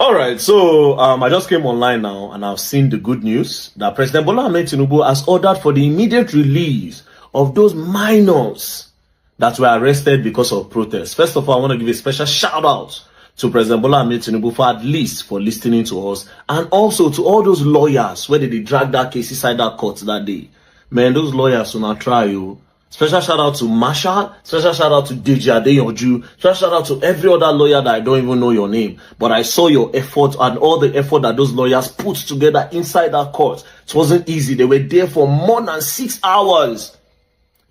All right, so I just came online now and I've seen the good news that President Bola Ahmed Tinubu has ordered for the immediate release of those minors that were arrested because of protests. First of all, I want to give a special shout out to President Bola Ahmed Tinubu for at least for listening to us, and also to all those lawyers where they dragged that case inside that court that day. Man, those lawyers will not try you. Special shout out to Masha, special shout out to Deji Adeyanju, special shout out to every other lawyer that I don't even know your name. But I saw your effort and all the effort that those lawyers put together inside that court. It wasn't easy. They were there for more than 6 hours.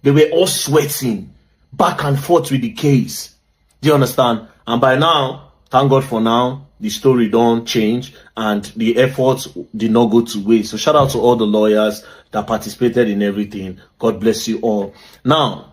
They were all sweating back and forth with the case. Do you understand? And by now, thank God for now, the story don't change and the efforts did not go to waste. So shout out to all the lawyers that participated in everything. God bless you all. Now,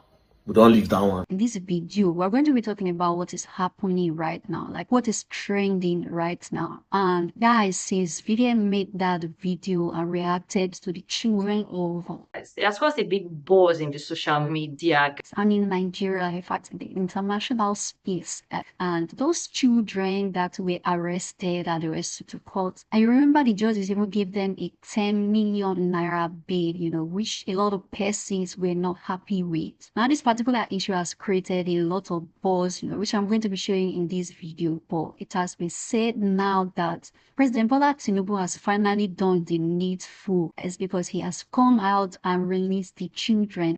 we don't leave that one. In this video, we're going to be talking about what is happening right now, like what is trending right now. And guys, since VDM made that video and reacted to the children of... It has caused a big buzz in the social media. And in Nigeria, in fact, in the international space. And those children that were arrested and they were sent to court, I remember the judges even gave them a 10 million naira bail, you know, which a lot of persons were not happy with. Now, this particular issue has created a lot of buzz, you know, which I'm going to be showing in this video. But it has been said now that President Bola Tinubu has finally done the needful. It's because he has come out and released the children.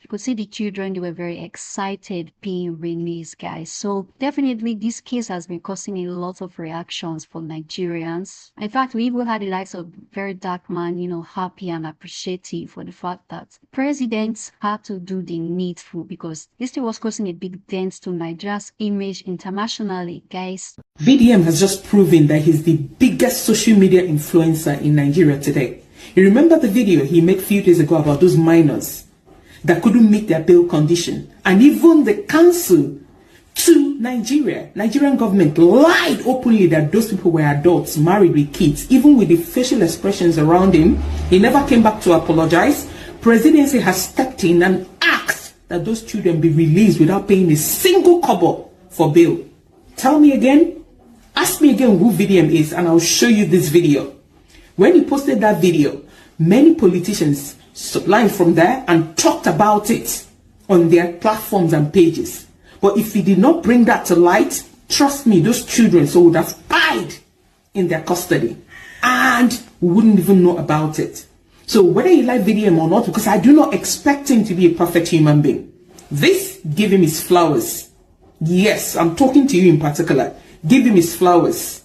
You could see the children, they were very excited being released, guys. So definitely this case has been causing a lot of reactions from Nigerians. In fact, we even had the likes of Very Dark Man, you know, happy and appreciative for the fact that presidents had to do the needful, because this thing was causing a big dent to Nigeria's image internationally, guys. VDM has just proven that he's the biggest social media influencer in Nigeria today. You remember the video he made a few days ago about those minors that couldn't meet their bail condition, and even the council to Nigerian government lied openly that those people were adults married with kids. Even with the facial expressions around him, he never came back to apologize. Presidency has stepped in and asked that those children be released without paying a single kobo for bail. Tell me again, ask me again who VDM is and I'll show you this video. When he posted that video, many politicians sublimed from there and talked about it on their platforms and pages. But if he did not bring that to light, trust me, those children would have died in their custody and we wouldn't even know about it. So whether you like VDM or not, because I do not expect him to be a perfect human being, this, give him his flowers. Yes, I'm talking to you in particular. Give him his flowers,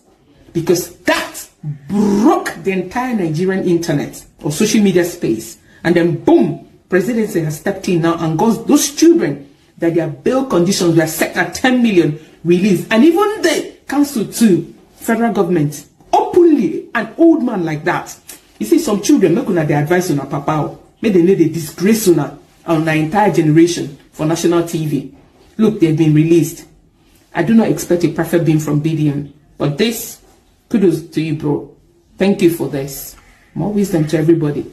because that broke the entire Nigerian internet or social media space. And then boom, presidency has stepped in now and got those children that their bail conditions were set at 10 million released. And even the council too, federal government, openly, an old man like that. You see, some children, make una the advice on a papa, may they need a disgrace on the entire generation for national TV. Look, they've been released. I do not expect a perfect being from BDM, but this, kudos to you, bro. Thank you for this. More wisdom to everybody.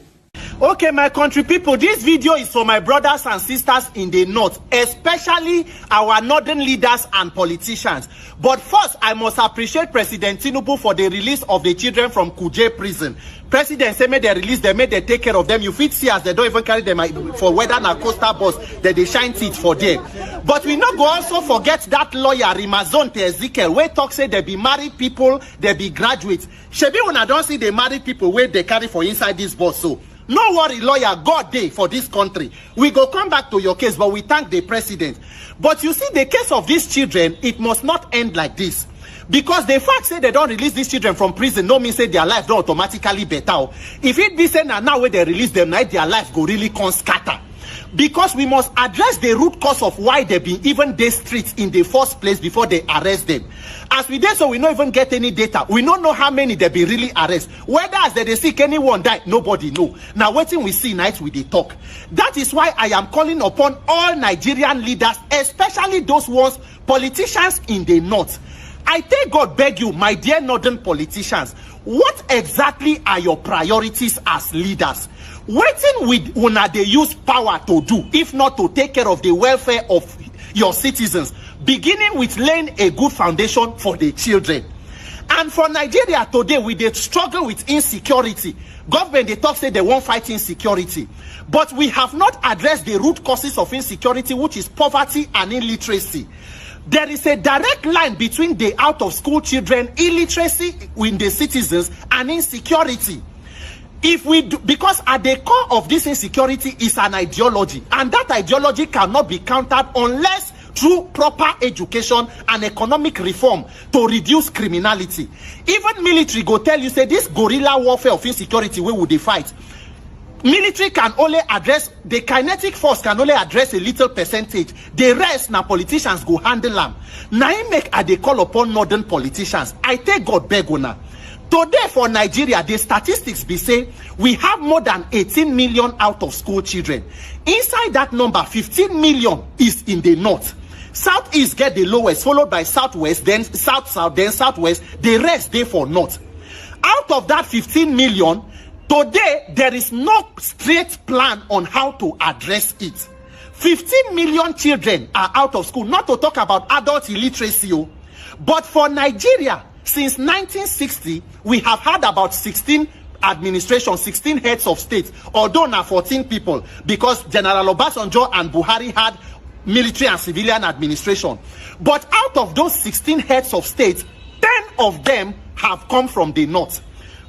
Okay, my country people, this video is for my brothers and sisters in the north, especially our northern leaders and politicians. But first, I must appreciate President Tinubu for the release of the children from Kuje prison. President say make they release them, make they take care of them. You fit see as they don't even carry them for whether na coastal bus that they shine teeth for them. But we not go also forget that lawyer Rimazonte Ezekiel, where talk say they be married people, they be graduates. Shebi when I don't see the married people where they carry for inside this bus. So no worry, lawyer, God day for this country. We go come back to your case, but we thank the president. But you see, the case of these children, it must not end like this. Because the fact say they don't release these children from prison, no mean say their life don't automatically better. If it be say now where they release them, now their life go really con scatter. Because we must address the root cause of why they be even dey streets in the first place before they arrest them. As we did so, we don't even get any data. We don't know how many they be really arrest. Whether as they seek anyone die, nobody know. Now waiting we see night with the talk. That is why I am calling upon all Nigerian leaders, especially those ones, politicians in the north. I thank God beg you, my dear northern politicians, what exactly are your priorities as leaders? Waiting with una they use power to do, if not to take care of the welfare of your citizens, beginning with laying a good foundation for the children. And for Nigeria today, we dey struggle with insecurity. Government they talk say they won't fight insecurity, but we have not addressed the root causes of insecurity, which is poverty and illiteracy. There is a direct line between the out of school children, illiteracy in the citizens, and insecurity. If we do, because at the core of this insecurity is an ideology, and that ideology cannot be countered unless through proper education and economic reform to reduce criminality. Even military go tell you, say this guerrilla warfare of insecurity, where would they fight? Military can only address, the kinetic force can only address a little percentage. The rest, now politicians go handle them. Now I make a they call upon northern politicians. I take God beg una. Today for Nigeria, the statistics be say we have more than 18 million out of school children. Inside that number, 15 million is in the north. Southeast get the lowest, followed by southwest, then south, then southwest. The rest they for north. Out of that 15 million, today there is no straight plan on how to address it. 15 million children are out of school, not to talk about adult illiteracy. But for Nigeria, since 1960, we have had about 16 administrations, 16 heads of state, although now 14 people, because General Obasanjo and Buhari had military and civilian administration. But out of those 16 heads of state, 10 of them have come from the north.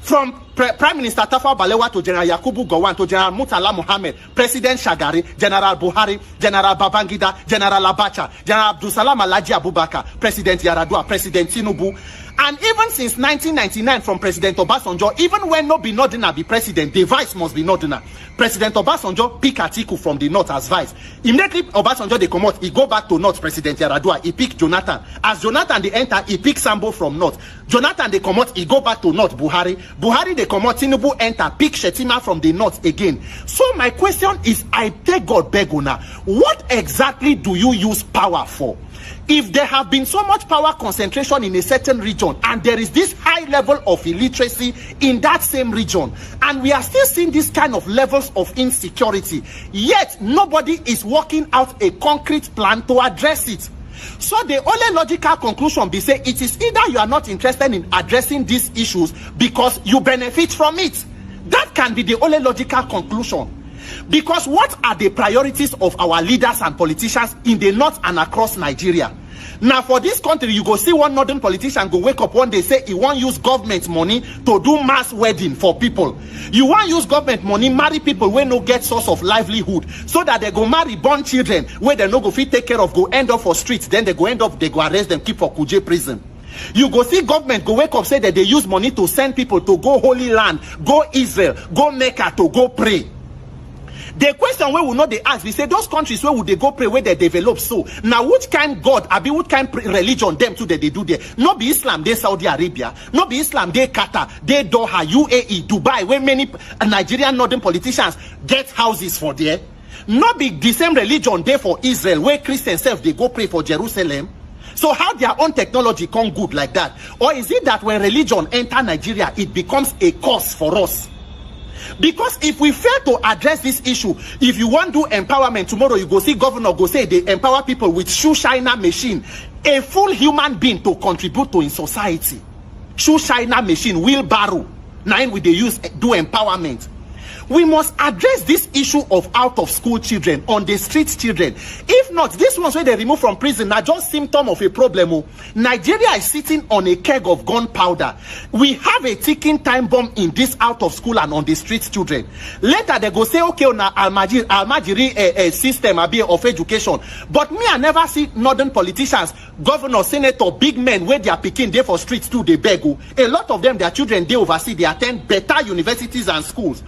From Prime Minister Tafawa Balewa to General Yakubu Gowon to General Murtala Mohammed, President Shagari, General Buhari, General Babangida, General Abacha, General Abdulsalam Alhaji Abubakar, President Yaradua, President Tinubu. And even since 1999 from President Obasanjo, even when no be Northerner be president, the vice must be Northerner. President Obasanjo pick Atiku from the north as vice. Immediately Obasanjo they come out, he go back to north, President Yaradua, he pick Jonathan. As Jonathan they enter, he pick Sambo from north. Jonathan they come out, he go back to north, Buhari. Buhari they come out, Tinubu enter, pick Shetima from the north again. So my question is, I take God beg una, what exactly do you use power for? If there have been so much power concentration in a certain region and there is this high level of illiteracy in that same region, and we are still seeing this kind of levels of insecurity, yet nobody is working out a concrete plan to address it. So the only logical conclusion be say it is either you are not interested in addressing these issues because you benefit from it. That can be the only logical conclusion. Because what are the priorities of our leaders and politicians in the north and across Nigeria? Now for this country, you go see one northern politician go wake up one day say he won't use government money to do mass wedding for people. You want use government money marry people where no get source of livelihood, so that they go marry born children where they no go fit take care of, go end up for streets, then they go end up, they go arrest them, keep for Kuje prison. You go see government go wake up say that they use money to send people to go Holy Land, go Israel, go Mecca to go pray. The question where we know they ask, we say those countries where would they go pray, where they develop so. Now which kind God, abi which kind religion them too that they do there? Not be Islam, they Saudi Arabia. Not be Islam, they Qatar, they Doha, UAE, Dubai, where many Nigerian northern politicians get houses for there. Not be the same religion there for Israel, where Christians self they go pray for Jerusalem. So how their own technology come good like that? Or is it that when religion enter Nigeria, it becomes a cause for us? Because if we fail to address this issue, if you want to do empowerment tomorrow, you go see governor go say they empower people with shoe shiner machine, a full human being to contribute to in society. Shoe shiner machine, wheelbarrow, now we they use do empowerment. We must address this issue of out of school children, on the street children. If not, this ones where they remove from prison are just symptom of a problem. Nigeria is sitting on a keg of gunpowder. We have a ticking time bomb in this out of school and on the street children. Later they go say, okay, on Almajiri system of education. But me, I never see northern politicians, governor, senator, big men where they are picking there for streets too, they beg. A lot of them, their children, they oversee, they attend better universities and schools.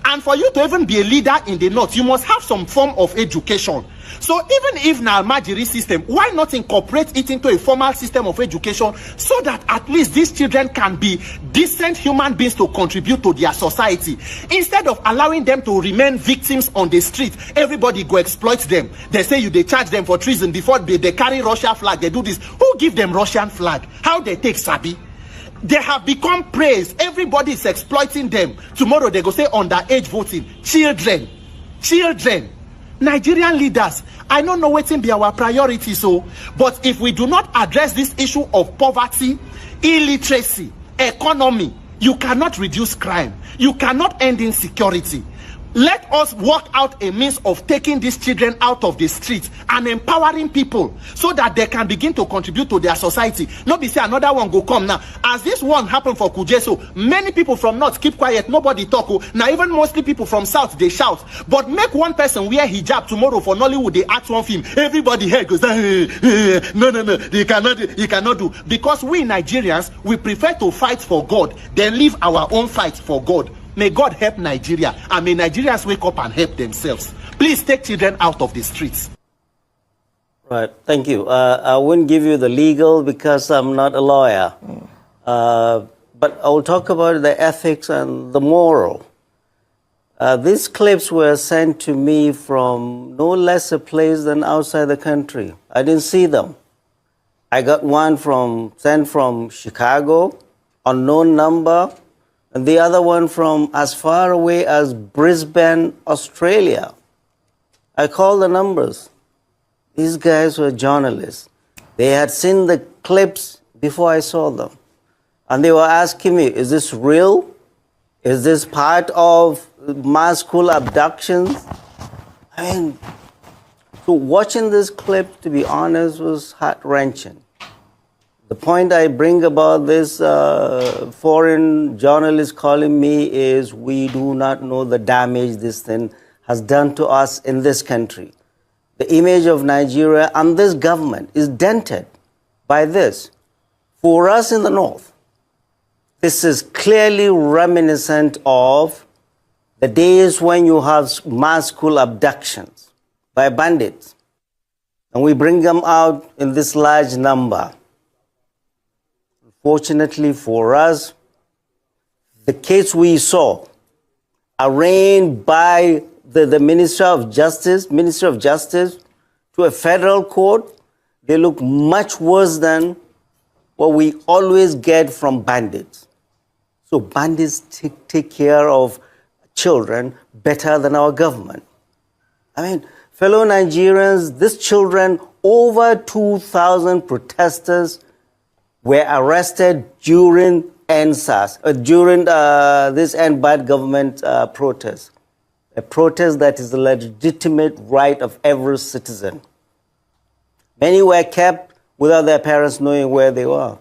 And for you to even be a leader in the North, you must have some form of education. So even if now Almajiri system, why not incorporate it into a formal system of education so that at least these children can be decent human beings to contribute to their society, instead of allowing them to remain victims on the street. Everybody go exploit them. They say they charge them for treason before they carry Russia flag. They do this. Who give them Russian flag? How they take Sabi? They have become praise. Everybody is exploiting them. Tomorrow they go say underage voting. Children. Nigerian leaders, I don't know what will be our priority, but if we do not address this issue of poverty, illiteracy, economy, you cannot reduce crime. You cannot end insecurity. Let us work out a means of taking these children out of the streets and empowering people so that they can begin to contribute to their society. Not be say another one go come now. As this one happened for Kujeso, many people from North keep quiet, nobody talk. Now even mostly people from South, they shout. But make one person wear hijab tomorrow for Nollywood, they act one film. Everybody here goes, no, you cannot do. Because we Nigerians, we prefer to fight for God than leave our own fight for God. May God help Nigeria, and may Nigerians wake up and help themselves. Please take children out of the streets. Right, thank you. I wouldn't give you the legal because I'm not a lawyer. But I will talk about the ethics and the moral. These clips were sent to me from no less a place than outside the country. I didn't see them. I got one sent from Chicago, unknown number, and the other one from as far away as Brisbane, Australia. I called the numbers. These guys were journalists. They had seen the clips before I saw them. And they were asking me, is this real? Is this part of mass school abductions? I mean, so watching this clip, to be honest, was heart-wrenching. The point I bring about this foreign journalist calling me is we do not know the damage this thing has done to us in this country. The image of Nigeria and this government is dented by this. For us in the North, this is clearly reminiscent of the days when you have mass school abductions by bandits. And we bring them out in this large number. Fortunately for us, the case we saw, arraigned by the Minister of Justice to a federal court, they look much worse than what we always get from bandits. So bandits take care of children better than our government. I mean, fellow Nigerians, these children, over 2,000 protesters were arrested during EndSARS, during this End Bad Government protest, a protest that is the legitimate right of every citizen. Many were kept without their parents knowing where they were.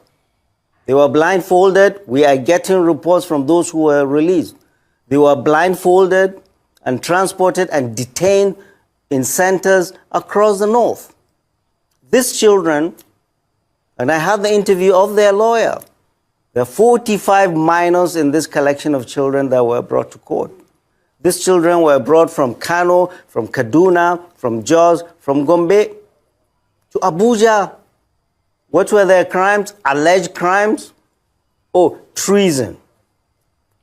They were blindfolded. We are getting reports from those who were released. They were blindfolded and transported and detained in centers across the North. These children, and I had the interview of their lawyer. There are 45 minors in this collection of children that were brought to court. These children were brought from Kano, from Kaduna, from Jos, from Gombe to Abuja. What were their crimes? Alleged crimes? Oh, treason.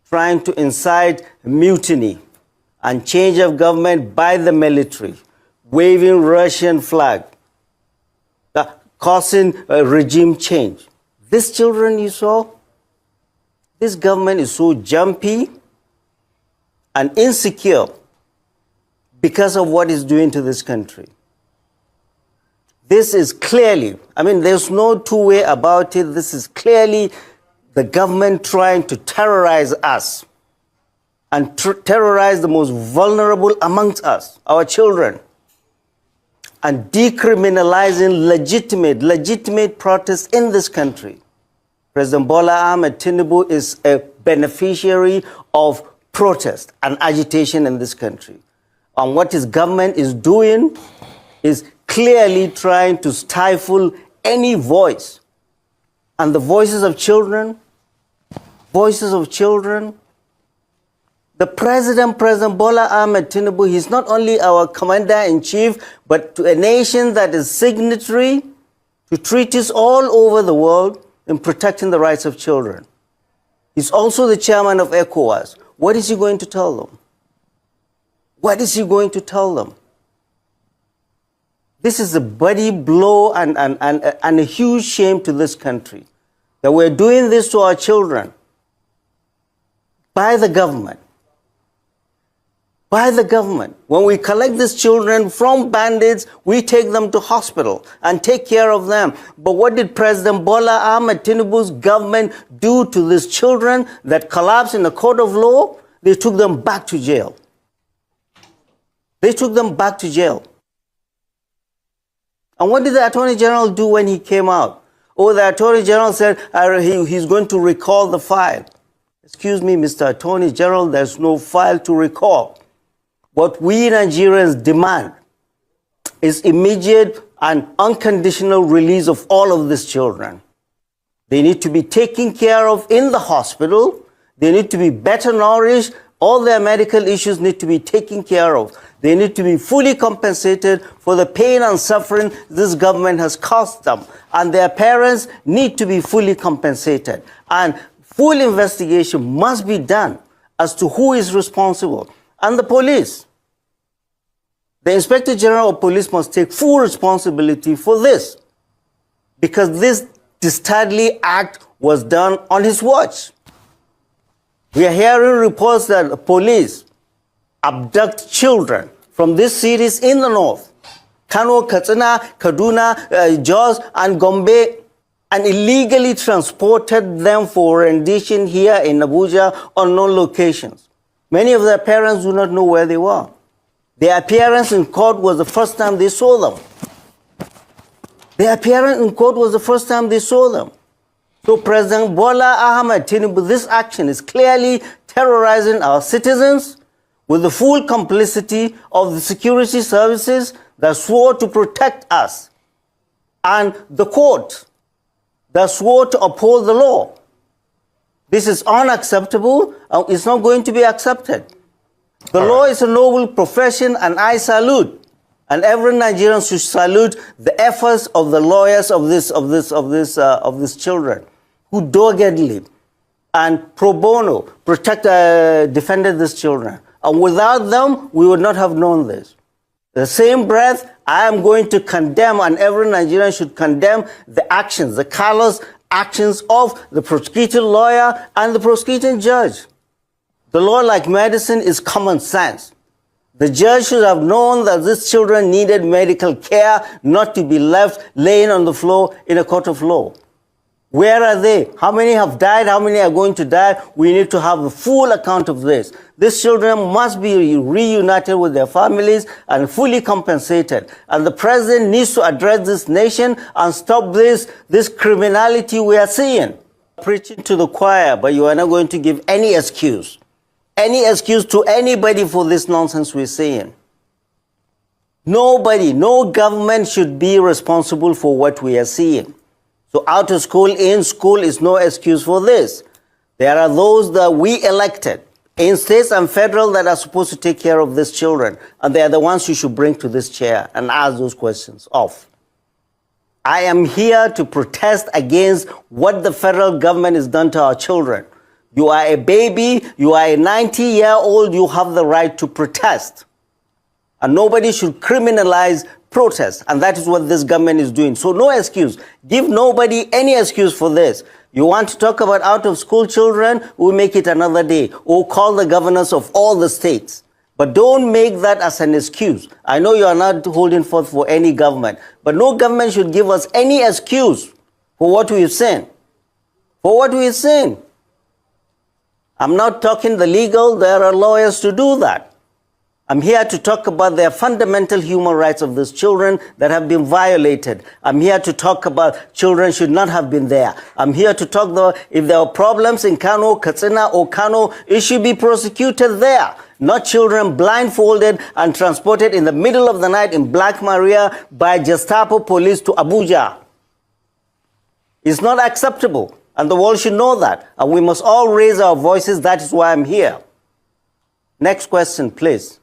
Trying to incite mutiny and change of government by the military, waving Russian flag, causing a regime change. These children you saw, this government is so jumpy and insecure because of what it's doing to this country. This is clearly, I mean, there's no two-way about it. This is clearly the government trying to terrorize us and terrorize the most vulnerable amongst us, our children, and decriminalizing legitimate protests in this country. President Bola Ahmed Tinubu is a beneficiary of protest and agitation in this country. And what his government is doing is clearly trying to stifle any voice. And the voices of children, the The President Bola Ahmed Tinubu, he's not only our commander-in-chief, but to a nation that is signatory to treaties all over the world in protecting the rights of children. He's also the chairman of ECOWAS. What is he going to tell them? What is he going to tell them? This is a bloody blow and a huge shame to this country, that we're doing this to our children by the government. By the government. When we collect these children from bandits, we take them to hospital and take care of them. But what did President Bola Ahmed Tinubu's government do to these children that collapsed in a court of law? They took them back to jail. They took them back to jail. And what did the Attorney General do when he came out? Oh, the Attorney General said he's going to recall the file. Excuse me, Mr. Attorney General, there's no file to recall. What we Nigerians demand is immediate and unconditional release of all of these children. They need to be taken care of in the hospital. They need to be better nourished. All their medical issues need to be taken care of. They need to be fully compensated for the pain and suffering this government has caused them. And their parents need to be fully compensated. And full investigation must be done as to who is responsible. And the police. The Inspector General of Police must take full responsibility for this, because this dastardly act was done on his watch. We are hearing reports that police abduct children from these cities in the north, Kano, Katsina, Kaduna, Jos, and Gombe, and illegally transported them for rendition here in Abuja on known locations. Many of their parents do not know where they were. Their appearance in court was the first time they saw them. Their appearance in court was the first time they saw them. So President Bola Ahmed Tinubu, this action is clearly terrorizing our citizens with the full complicity of the security services that swore to protect us, and the court that swore to uphold the law. This is unacceptable, and it's not going to be accepted. The law is a noble profession, and I salute, and every Nigerian should salute the efforts of the lawyers of these children, who doggedly and pro bono defended these children. And without them, we would not have known this. The same breath, I am going to condemn, and every Nigerian should condemn the actions, the callous actions of the prosecuting lawyer and the prosecuting judge. The law, like medicine, is common sense. The judge should have known that these children needed medical care, not to be left laying on the floor in a court of law. Where are they? How many have died? How many are going to die? We need to have a full account of this. These children must be reunited with their families and fully compensated. And the president needs to address this nation and stop this criminality we are seeing. Preaching to the choir, but you are not going to give any excuse to anybody for this nonsense we're saying. Nobody, no government should be responsible for what we are seeing. So out of school, in school is no excuse for this. There are those that we elected in states and federal that are supposed to take care of these children. And they are the ones you should bring to this chair and ask those questions of. I am here to protest against what the federal government has done to our children. You are a baby, you are a 90-year-old, you have the right to protest. And nobody should criminalize protest. And that is what this government is doing. So no excuse. Give nobody any excuse for this. You want to talk about out-of-school children? We'll make it another day. Or call the governors of all the states. But don't make that as an excuse. I know you are not holding forth for any government. But no government should give us any excuse for what we've seen. For what we've seen. I'm not talking the legal. There are lawyers to do that. I'm here to talk about the fundamental human rights of these children that have been violated. I'm here to talk about children should not have been there. I'm here to talk about if there are problems in Kano, Katsina, or Kano, it should be prosecuted there. Not children blindfolded and transported in the middle of the night in Black Maria by Gestapo police to Abuja. It's not acceptable. And the world should know that. And we must all raise our voices. That is why I'm here. Next question, please.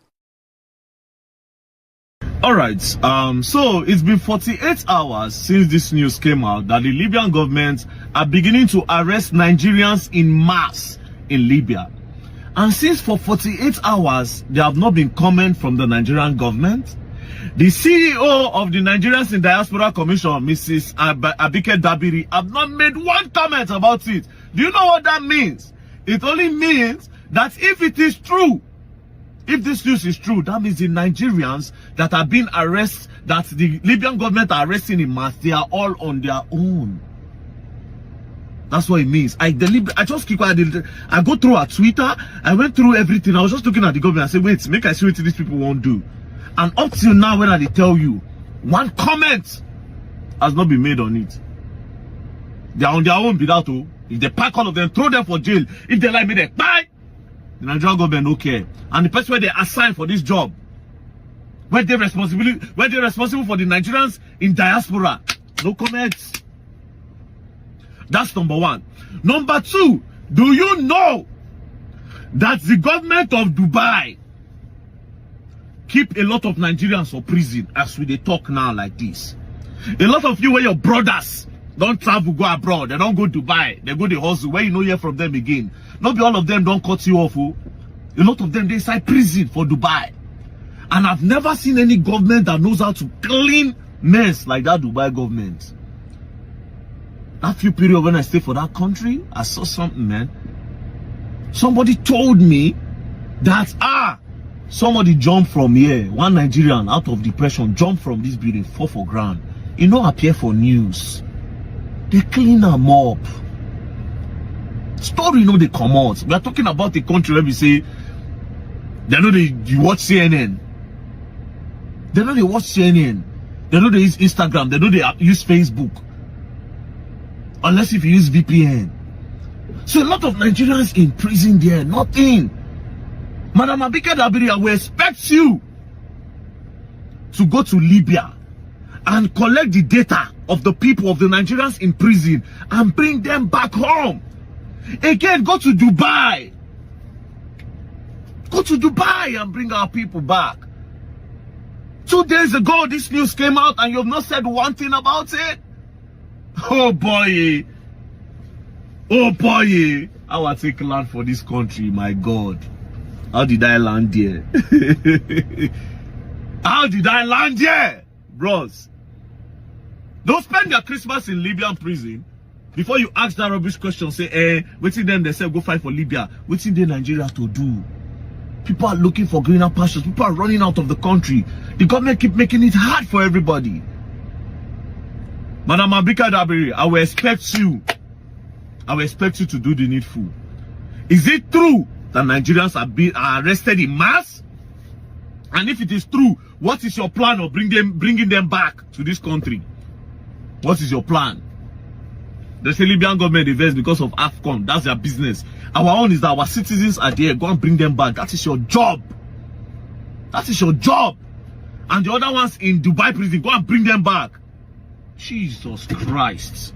All right. So it's been 48 hours since this news came out that the Libyan government are beginning to arrest Nigerians in mass in Libya. And since for 48 hours, there have not been comment from the Nigerian government. The CEO of the Nigerians in Diaspora Commission, Mrs. Abike Dabiri, have not made one comment about it. Do you know what that means? It only means that if it is true, if this news is true, that means the Nigerians that are being arrested, that the Libyan government are arresting in mass, they are all on their own. That's what it means. I just keep quiet. I go through our Twitter. I went through everything. I was just looking at the government. I said, wait, make I see what these people won't do. And up till now, when I tell you, one comment has not been made on it. They are on their own without. If they pack all of them, throw them for jail. If they like me, they buy. The Nigerian government don't care. And the person where they assign for this job, where they're responsible for the Nigerians in diaspora, no comments. That's number one. Number two, do you know that the government of Dubai keep a lot of Nigerians for prison as we talk now like this? A lot of you where your brothers don't travel, go abroad, they don't go Dubai, they go the hustle, where you know hear from them again. Not be all of them don't cut you off. Oh. A lot of them, they inside prison for Dubai. And I've never seen any government that knows how to clean mess like that Dubai government. That few period when I stayed for that country, I saw something, man. Somebody told me that, somebody jumped from here. One Nigerian out of depression jumped from this building, fall for ground. It no appear for news. They clean them up. Story no they come out. We are talking about a country where we say, they know you watch CNN. They know they watch CNN. They know they use Instagram. They know they use Facebook. Unless if you use VPN. So a lot of Nigerians in prison there, nothing. Madam Abike Dabiri, I will expect you to go to Libya and collect the data of the people, of the Nigerians in prison, and bring them back home. Again, go to Dubai. Go to Dubai and bring our people back. 2 days ago, this news came out and you have not said one thing about it. Oh boy. Oh boy. How I take land for this country, my God. How did I land here? How did I land here? Bros. Don't spend your Christmas in Libyan prison. Before you ask that rubbish question, say, waiting them, they say, go fight for Libya. Waiting there Nigeria to do. People are looking for greener pastures. People are running out of the country. The government keep making it hard for everybody. Madam Abike Dabiri, I will expect you. I will expect you to do the needful. Is it true that Nigerians are arrested in mass? And if it is true, what is your plan of bringing them back to this country? What is your plan? The Libyan government invests because of AFCON. That's their business. Our own is that our citizens are there. Go and bring them back. That is your job. That is your job. And the other ones in Dubai prison, go and bring them back. Jesus Christ.